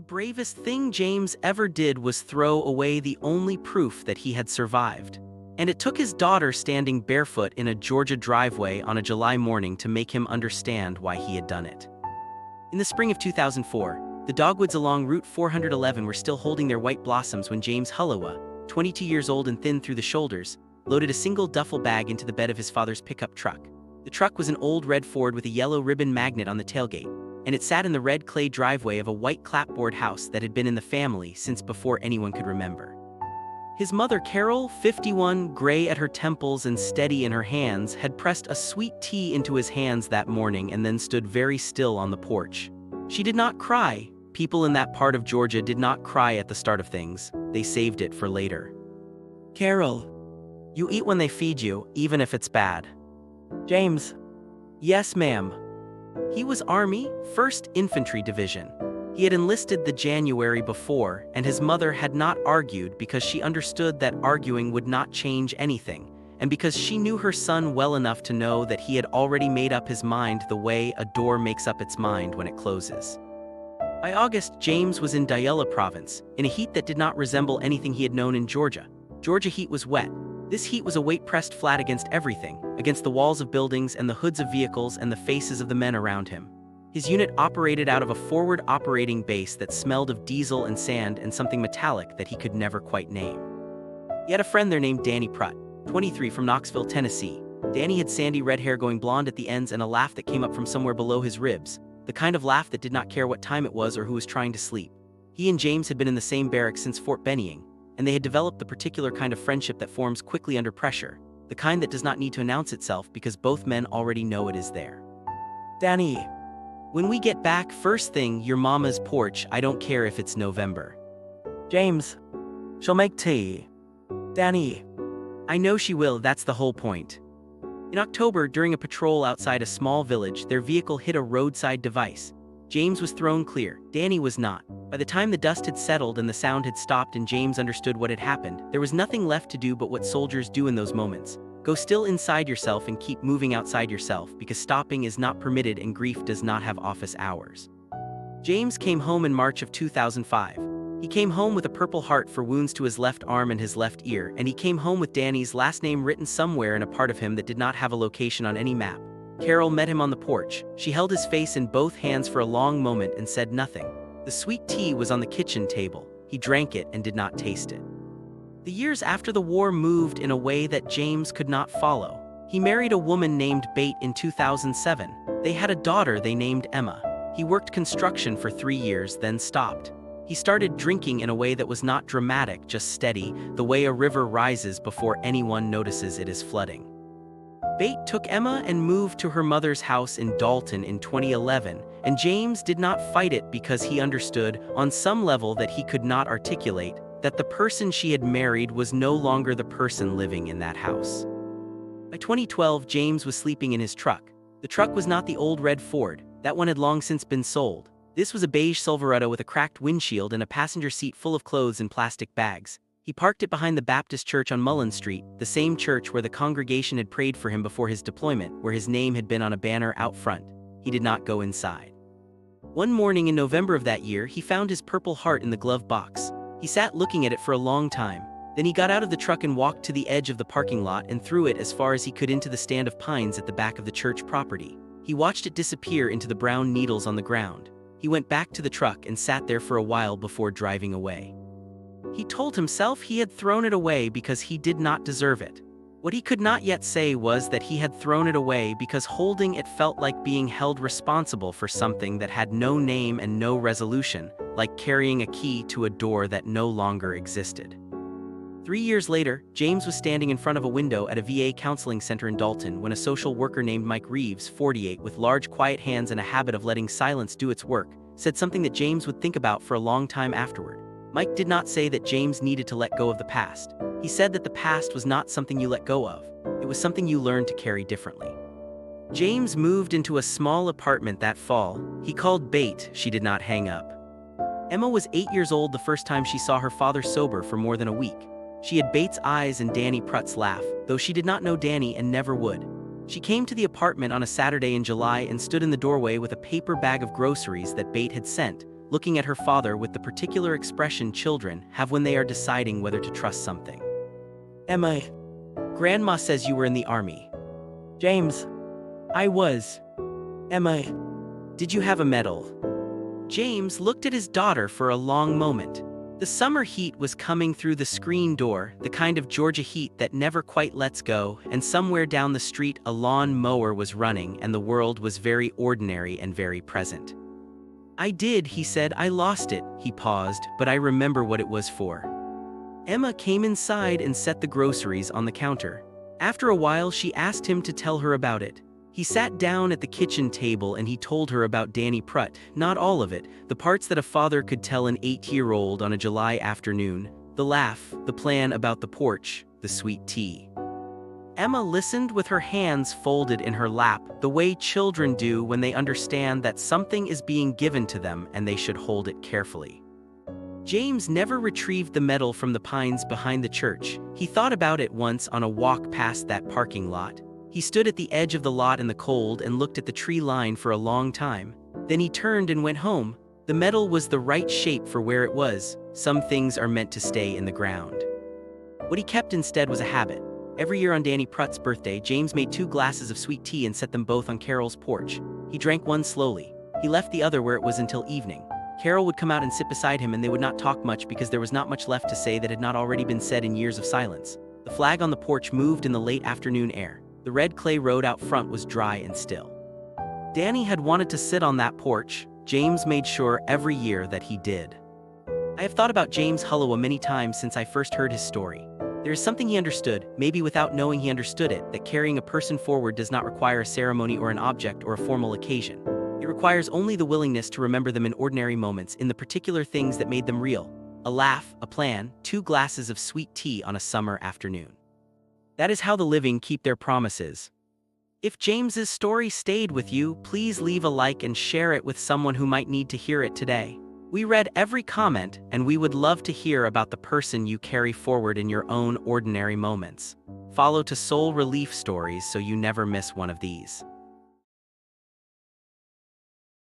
bravest thing James ever did was throw away the only proof that he had survived. And it took his daughter standing barefoot in a Georgia driveway on a July morning to make him understand why he had done it. In the spring of 2004, the dogwoods along Route 411 were still holding their white blossoms when James Hullowa, 22 years old and thin through the shoulders, loaded a single duffel bag into the bed of his father's pickup truck. The truck was an old red Ford with a yellow ribbon magnet on the tailgate, and it sat in the red clay driveway of a white clapboard house that had been in the family since before anyone could remember. His mother, Carol, 51, gray at her temples and steady in her hands, had pressed a sweet tea into his hands that morning and then stood very still on the porch. She did not cry. People in that part of Georgia did not cry at the start of things. They saved it for later. Carol, You eat when they feed you, even if it's bad. James. Yes, ma'am. He was Army, 1st Infantry Division. He had enlisted the January before, and his mother had not argued because she understood that arguing would not change anything, and because she knew her son well enough to know that he had already made up his mind the way a door makes up its mind when it closes. By August, James was in Dayala Province, in a heat that did not resemble anything he had known in Georgia. Georgia heat was wet. This heat was a weight pressed flat against everything, against the walls of buildings and the hoods of vehicles and the faces of the men around him. His unit operated out of a forward operating base that smelled of diesel and sand and something metallic that he could never quite name. He had a friend there named Danny Prutt, 23, from Knoxville, Tennessee. Danny had sandy red hair going blonde at the ends and a laugh that came up from somewhere below his ribs, the kind of laugh that did not care what time it was or who was trying to sleep. He and James had been in the same barracks since Fort Benning, and they had developed the particular kind of friendship that forms quickly under pressure, the kind that does not need to announce itself because both men already know it is there. Danny. When we get back, first thing, your mama's porch, I don't care if it's November. James. She'll make tea. Danny. I know she will, that's the whole point. In October, during a patrol outside a small village, their vehicle hit a roadside device. James was thrown clear, Danny was not. By the time the dust had settled and the sound had stopped and James understood what had happened, there was nothing left to do but what soldiers do in those moments. Go still inside yourself and keep moving outside yourself, because stopping is not permitted and grief does not have office hours. James came home in March of 2005. He came home with a Purple Heart for wounds to his left arm and his left ear, and he came home with Danny's last name written somewhere in a part of him that did not have a location on any map. Carol met him on the porch. She held his face in both hands for a long moment and said nothing. The sweet tea was on the kitchen table. He drank it and did not taste it. The years after the war moved in a way that James could not follow. He married a woman named Bate in 2007. They had a daughter they named Emma. He worked construction for 3 years, then stopped. He started drinking in a way that was not dramatic, just steady, the way a river rises before anyone notices it is flooding. Bate took Emma and moved to her mother's house in Dalton in 2011, and James did not fight it because he understood, on some level that he could not articulate, that the person she had married was no longer the person living in that house. By 2012, James was sleeping in his truck. The truck was not the old red Ford. That one had long since been sold. This was a beige Silverado with a cracked windshield and a passenger seat full of clothes in plastic bags. He parked it behind the Baptist church on Mullen Street, the same church where the congregation had prayed for him before his deployment, where his name had been on a banner out front. He did not go inside. One morning in November of that year, he found his Purple Heart in the glove box. He sat looking at it for a long time. Then he got out of the truck and walked to the edge of the parking lot and threw it as far as he could into the stand of pines at the back of the church property. He watched it disappear into the brown needles on the ground. He went back to the truck and sat there for a while before driving away. He told himself he had thrown it away because he did not deserve it. What he could not yet say was that he had thrown it away because holding it felt like being held responsible for something that had no name and no resolution, like carrying a key to a door that no longer existed. 3 years later, James was standing in front of a window at a VA counseling center in Dalton when a social worker named Mike Reeves, 48, with large quiet hands and a habit of letting silence do its work, said something that James would think about for a long time afterward. Mike did not say that James needed to let go of the past. He said that the past was not something you let go of. It was something you learned to carry differently. James moved into a small apartment that fall. He called Bate. She did not hang up. Emma was 8 years old the first time she saw her father sober for more than a week. She had Bate's eyes and Danny Prutt's laugh, though she did not know Danny and never would. She came to the apartment on a Saturday in July and stood in the doorway with a paper bag of groceries that Bate had sent, looking at her father with the particular expression children have when they are deciding whether to trust something. Emma. Grandma says you were in the army. James. I was. Emma. Did you have a medal? James looked at his daughter for a long moment. The summer heat was coming through the screen door, the kind of Georgia heat that never quite lets go, and somewhere down the street a lawn mower was running and the world was very ordinary and very present. I did, he said. I lost it, he paused, but I remember what it was for. Emma came inside and set the groceries on the counter. After a while, she asked him to tell her about it. He sat down at the kitchen table and he told her about Danny Prutt, not all of it, the parts that a father could tell an 8-year-old on a July afternoon, the laugh, the plan about the porch, the sweet tea. Emma listened with her hands folded in her lap, the way children do when they understand that something is being given to them and they should hold it carefully. James never retrieved the medal from the pines behind the church. He thought about it once on a walk past that parking lot. He stood at the edge of the lot in the cold and looked at the tree line for a long time. Then he turned and went home. The medal was the right shape for where it was. Some things are meant to stay in the ground. What he kept instead was a habit. Every year on Danny Prutt's birthday, James made 2 glasses of sweet tea and set them both on Carol's porch. He drank one slowly. He left the other where it was until evening. Carol would come out and sit beside him and they would not talk much because there was not much left to say that had not already been said in years of silence. The flag on the porch moved in the late afternoon air. The red clay road out front was dry and still. Danny had wanted to sit on that porch. James made sure every year that he did. I have thought about James Hullowa many times since I first heard his story. There is something he understood, maybe without knowing he understood it, that carrying a person forward does not require a ceremony or an object or a formal occasion. It requires only the willingness to remember them in ordinary moments, in the particular things that made them real. A laugh, a plan, 2 glasses of sweet tea on a summer afternoon. That is how the living keep their promises. If James's story stayed with you, please leave a like and share it with someone who might need to hear it today. We read every comment, and we would love to hear about the person you carry forward in your own ordinary moments. Follow to Soul Relief Stories so you never miss one of these.